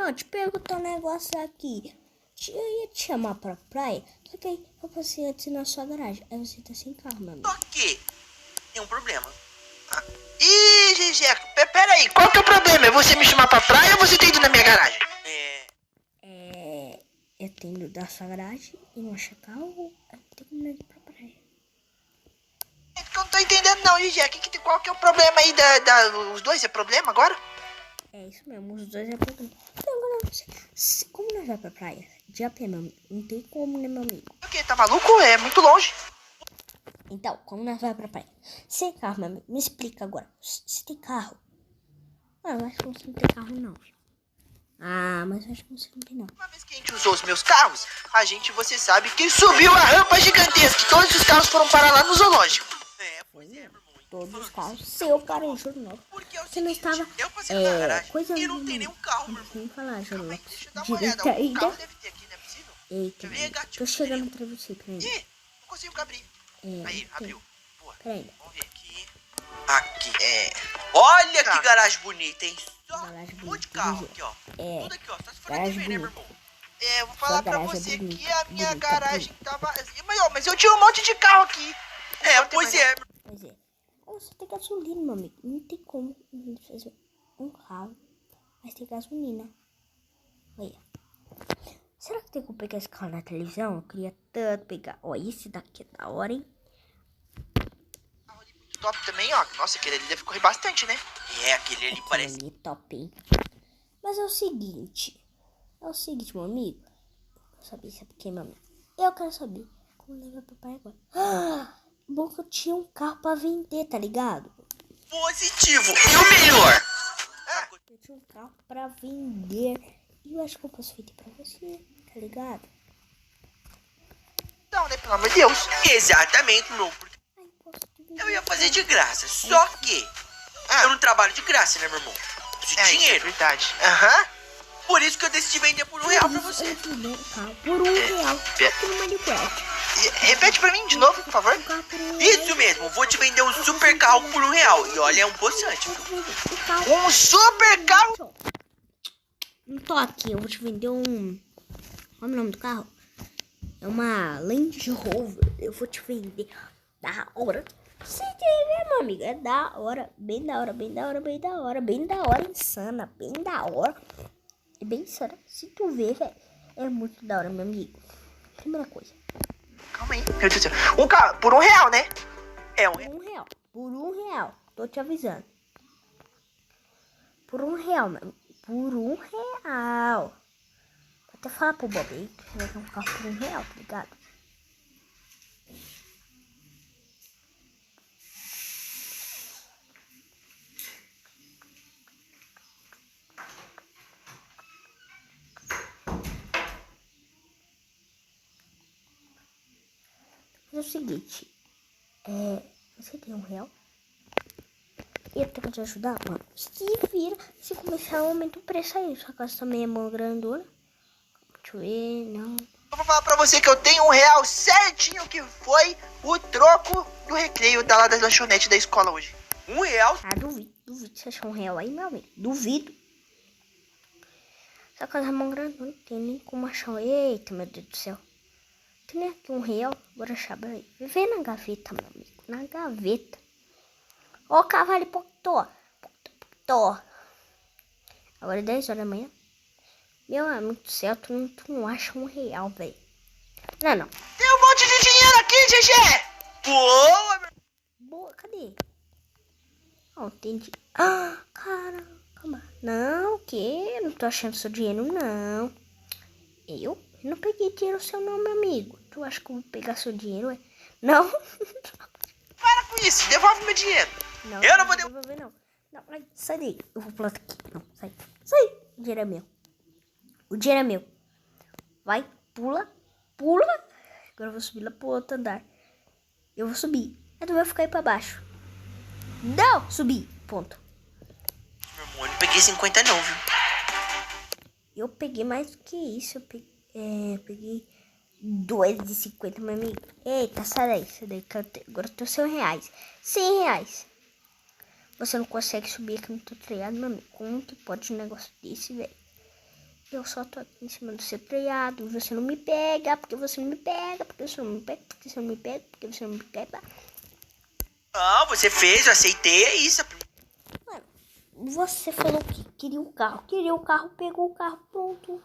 Irmão, te perguntar um negócio aqui. Eu ia te chamar pra praia, só que aí eu passei antes na sua garagem. Aí você tá sem carro, meu amigo. Só que tem um problema. Ih, Gigeco, peraí, qual que é o problema? É você me chamar pra praia ou você ter ido na minha garagem? Eu tenho ido da sua garagem e não achar carro, eu tenho como ir pra praia. Eu não tô entendendo não, Gigeco. Qual que é o problema aí os dois? É problema agora? É isso mesmo, os dois é problema. Então agora eu não sei. Como nós vamos pra praia? De a pé, meu amigo. Não tem como, né, meu amigo? O quê? Tá maluco? É muito longe. Então, como nós vamos pra praia? Sem carro, meu amigo. Me explica agora. Você tem carro? Ah, mas você não tem carro, não. Mas eu acho que você não tem, não. Uma vez que a gente usou os meus carros, você sabe que subiu a rampa gigantesca. E todos os carros foram parar lá no zoológico. Pois é, meu irmão. Todos os carros. Seu cara, juro não. Porque é o Você não seguinte, estava. eu passei na garagem Coisa e não tem nenhum carro, meu irmão. Sem falar, juro não. Deixa eu dar uma olhada. Direita Algum ainda. carro deve ter aqui, não é possível? Eita, Deixa eu ver, gatinho. tô chegando pra você, peraí. Ih, não consigo abrir. Aí, abriu. Boa. Peraí. Vamos ver aqui. Aqui, Olha que garagem bonita, hein? Só Garagem um monte de bonita, carro viu? aqui, ó. Tudo aqui, ó. Só se for Garagem TV, né, meu bonita. irmão? Eu vou falar pra garagem é você bonita, que a minha bonita, garagem tava... Mas eu tinha um monte de carro aqui. Pois é. Pois é. Você tem gasolina, meu amigo. Não tem como fazer um carro, mas tem gasolina. Olha. Será que tem como pegar esse carro na televisão? Eu queria tanto pegar. Ó, esse daqui é da hora, hein? Top também, ó. Nossa, aquele ali deve correr bastante, né? Aquele ali parece... Ali, top, hein? Mas é o seguinte, meu amigo. Eu sabia, sabe o que, meu amigo? Eu quero saber como levar pro pai agora. Bom que eu tinha um carro pra vender, tá ligado? Positivo. E o melhor? Eu tinha um carro pra vender. E eu acho que eu posso vender pra você, tá ligado? Não, né? Pelo amor de Deus. Exatamente, meu. Ai, posso te vender. Eu ia fazer de graça, só que eu não trabalho de graça, né, meu irmão? Preciso de dinheiro. É verdade. Por isso que eu decidi vender por R$1 pra você. Eu te vender um carro por R$1 aqui no Minecraft. Repete pra mim de novo, por favor. Isso mesmo, vou te vender um super carro por R$1. E olha, é um poçante. Um super carro? Não tô aqui, eu vou te vender um... Qual é o nome do carro? É uma Land Rover. Eu vou te vender. Da hora. Você entendeu, meu amigo? É da hora. Bem da hora, bem da hora, bem da hora. Bem da hora, insana. Bem da hora. É bem insana. Se tu ver, velho. É muito da hora, meu amigo. Primeira coisa. Calma aí. Meu Deus do céu. Um carro por R$1, né? É R$1. Por R$1. Tô te avisando. Por R$1, meu amigo. Por R$1. Vou até falar pro Bob aí que você vai ter um carro por R$1, tá ligado? Mas é o seguinte. Você tem R$1? Eu tenho que te ajudar, mano. Se vira, se começar a aumentar o preço aí. Sua casa também é mó grandona. Deixa eu ver, não. Eu vou falar pra você que eu tenho R$1 certinho, que foi o troco do recreio da lanchonete da escola hoje. R$1? Duvido você achar R$1 aí, meu amigo. Duvido. Essa casa é mó grandona, não tem nem como achar. Eita, meu Deus do céu. Tem nem aqui R$1. Bora achar, peraí. Vê na gaveta, meu amigo. Na gaveta. Ó, cavalo, pocotó. Agora é 10 horas da manhã. Meu amigo do céu, tu não acha R$1, velho. Não. Tem um monte de dinheiro aqui, Gegé! Boa, Boa, cadê? Não, entendi. Caramba. Não, que? Não tô achando seu dinheiro, não. Eu não peguei dinheiro seu, não, meu amigo. Tu acha que eu vou pegar seu dinheiro, é? Não. Para com isso, devolve meu dinheiro. Não, eu não vou devolver, não. Não, sai daí. Eu vou pular aqui. Não, sai. Sai. O dinheiro é meu. O dinheiro é meu. Vai, pula. Agora eu vou subir lá pro outro andar. Eu vou subir. Aí tu vai ficar aí pra baixo. Não, subi. Ponto. Meu irmão, eu não peguei 50 não, viu? Eu peguei mais do que isso. Eu peguei 2,50, meu amigo. Eita, sai daí. Agora eu tô R$100. R$100. Você não consegue subir aqui no teu telhado, meu amigo. Como que pode um negócio desse, velho? Eu só tô aqui em cima do seu telhado. Você não me pega, porque você não me pega, porque você não me pega, porque você não me pega, porque você não me pega. Ah, você fez, eu aceitei, é isso. Mano, você falou que queria o carro, pegou o carro, pronto.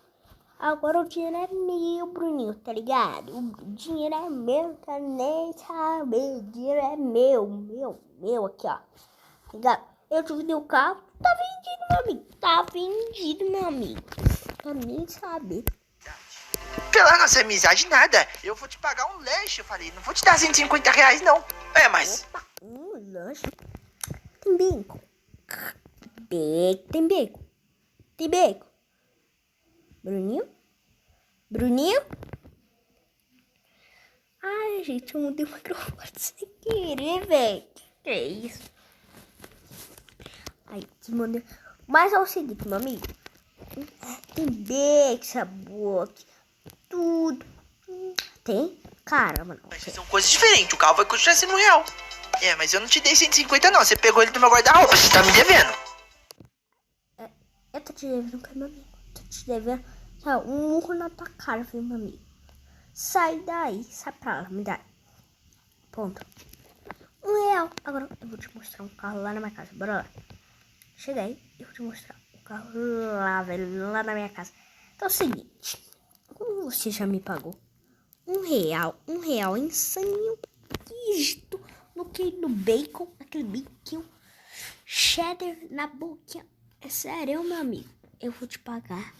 Agora o dinheiro é meu, Bruninho, tá ligado? O dinheiro é meu, tá nem saber. O dinheiro é meu aqui, ó. Tá ligado? Eu te vendi o carro, tá vendido, meu amigo. Tá vendido, meu amigo. Tá nem saber. Pela nossa amizade, nada. Eu vou te pagar um lanche, eu falei. Não vou te dar R$150, não. É, mas... Opa, lanche. Tem bacon. Tem bacon. Tem bacon. Bruninho? Ai, gente, eu mudei o microfone sem querer, velho. Que é isso? Aí, desmandei. Mas é o seguinte, meu amigo. Tem bacon, sabor, tudo. Tem? Cara, mano. São coisas diferentes. O carro vai continuar sendo R$1. É, mas eu não te dei 150, não. Você pegou ele do meu guarda-roupa. Você tá me devendo. Eu tô te devendo, meu amigo. Tô te devendo. Sabe, um murro na tua cara, viu, meu amigo? Sai daí, sai pra lá, me dá. Ponto. R$1. Agora eu vou te mostrar um carro lá na minha casa. Bora lá. Chega aí, eu vou te mostrar um carro lá, velho, lá na minha casa. Então é o seguinte. Como você já me pagou R$1 insaninho, dígito no que no bacon, aquele bacon cheddar na boquinha. É sério, meu amigo. Eu vou te pagar.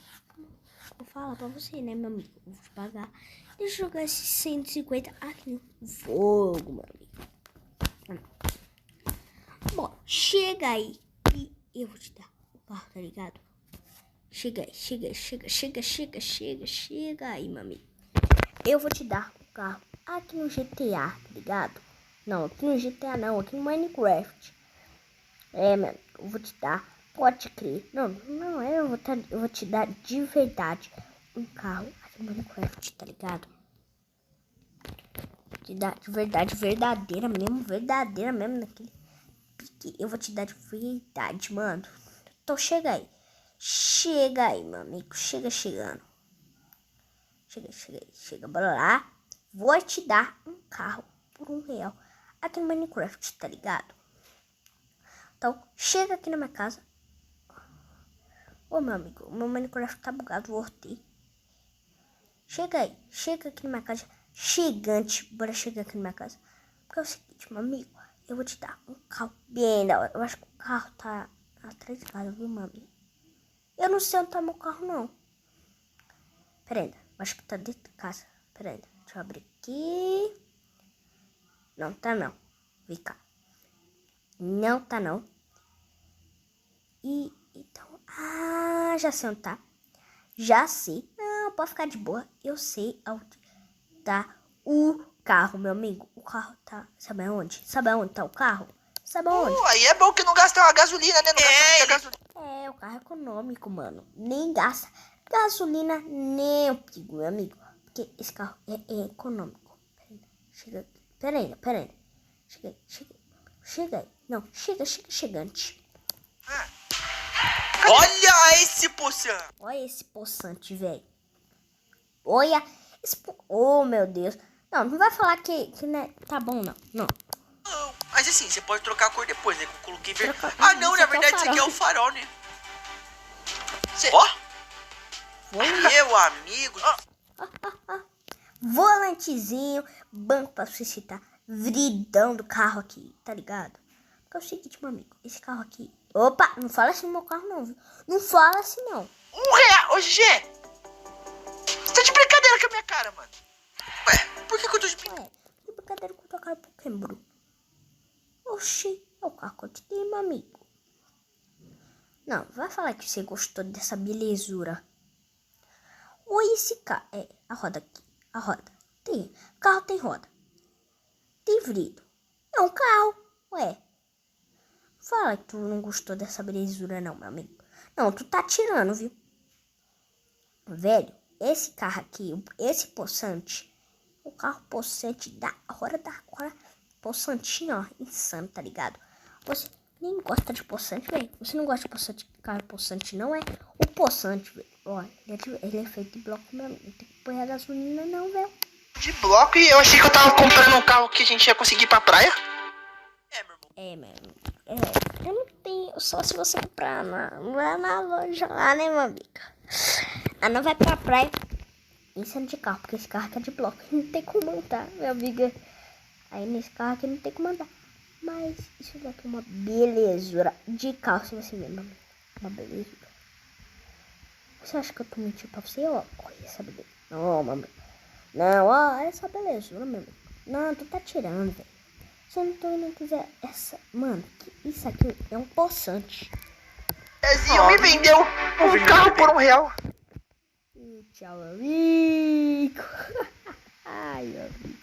Vou falar pra você, né, meu amigo? Eu vou te pagar. Deixa eu jogar esses 150 aqui no fogo, meu amigo. Bom, chega aí e eu vou te dar o carro, tá ligado? Chega aí, meu amigo. Eu vou te dar o carro aqui no GTA, tá ligado? Não, aqui no GTA não, aqui no Minecraft. É, mano, eu vou te dar, pode crer. Não, eu vou te dar de verdade um carro aqui no Minecraft, tá ligado? Te dar de verdade, verdadeira mesmo naquele pique. Eu vou te dar de verdade, mano. Então chega aí, meu amigo, chegando. Chega, bora lá. Vou te dar um carro por R$1 aqui no Minecraft, tá ligado? Então, chega aqui na minha casa. Ô, meu amigo, o meu Minecraft tá bugado, voltei. Chega aqui na minha casa. Gigante, bora chegar aqui na minha casa. Porque é o seguinte, meu amigo, eu vou te dar um carro bem da hora. Eu acho que o carro tá atrás de casa, viu, meu amigo? Eu não sei onde tá meu carro, não. Pera ainda, acho que tá dentro de casa. Pera ainda, deixa eu abrir aqui. Não tá não. Vem cá. Não tá não. E então, já sei onde tá. Já sei. Não, pode ficar de boa. Eu sei onde tá o carro, meu amigo. O carro tá, sabe aonde? Sabe aonde tá o carro? Sabe aonde? Aí é bom que não gasta uma gasolina, né? Não gasta muita gasolina. É, o carro é econômico, mano. Nem gasta gasolina nem o pico, meu amigo. Porque esse carro é econômico. Pera aí. Chega aí. Não, chegante. Olha esse poção. Olha esse poçante, velho. Olha esse oh, meu Deus. Não vai falar que né, tá bom, não. Não. Mas assim, você pode trocar a cor depois, né? Que eu coloquei verde. Trocar- Não, isso na aqui é o verdade isso aqui é o farol. farol, né? Ó, Volante. meu amigo. Volantezinho, banco pra você citar, vridão do carro aqui, tá ligado? Porque é o seguinte, meu amigo, esse carro aqui... Opa, não fala assim no meu carro não, viu? Não fala assim não. R$1. Ô, GG. Você tá de brincadeira com a minha cara, mano. Ué, por que eu tô de brincadeira? Que brincadeira com a tua cara, por que, Bruno? Oxi, é o carro que eu te dei, meu amigo. Não, vai falar que você gostou dessa belezura. Oi, esse carro... a roda aqui. A roda. O carro tem roda. Tem vidro. É um carro. Ué. Fala que tu não gostou dessa belezura não, meu amigo. Não, tu tá tirando, viu? Velho, esse carro aqui, esse poçante, o carro poçante da hora. Poçantinho, ó, insano, tá ligado? Você nem gosta de poçante, velho. Você não gosta de poçante, carro poçante, não é? O poçante, velho. Ó, ele é feito de bloco mesmo. Não tem que pôr a gasolina não, velho. De bloco, e eu achei que eu tava comprando um carro que a gente ia conseguir ir pra praia. É, mano. Eu não tenho. Só se você comprar lá na loja lá, né, meu amigo? Ah, não vai pra praia. Isso é de carro, porque esse carro aqui é de bloco. Não tem como montar, meu amigo. Aí nesse carro aqui não tem como andar. Mas isso daqui é uma belezura de carro, se você ver, meu amigo. Uma belezura. Você acha que eu tô mentindo pra você? Ó, olha essa beleza. Não, meu amigo. Não, ó, essa belezura, meu amigo. Não, tu tá tirando, velho. Se eu não quiser essa... Mano, isso aqui é um poçante. Zezinho me vendeu um carro por R$1. Tchau, amigo. Ai, amigo.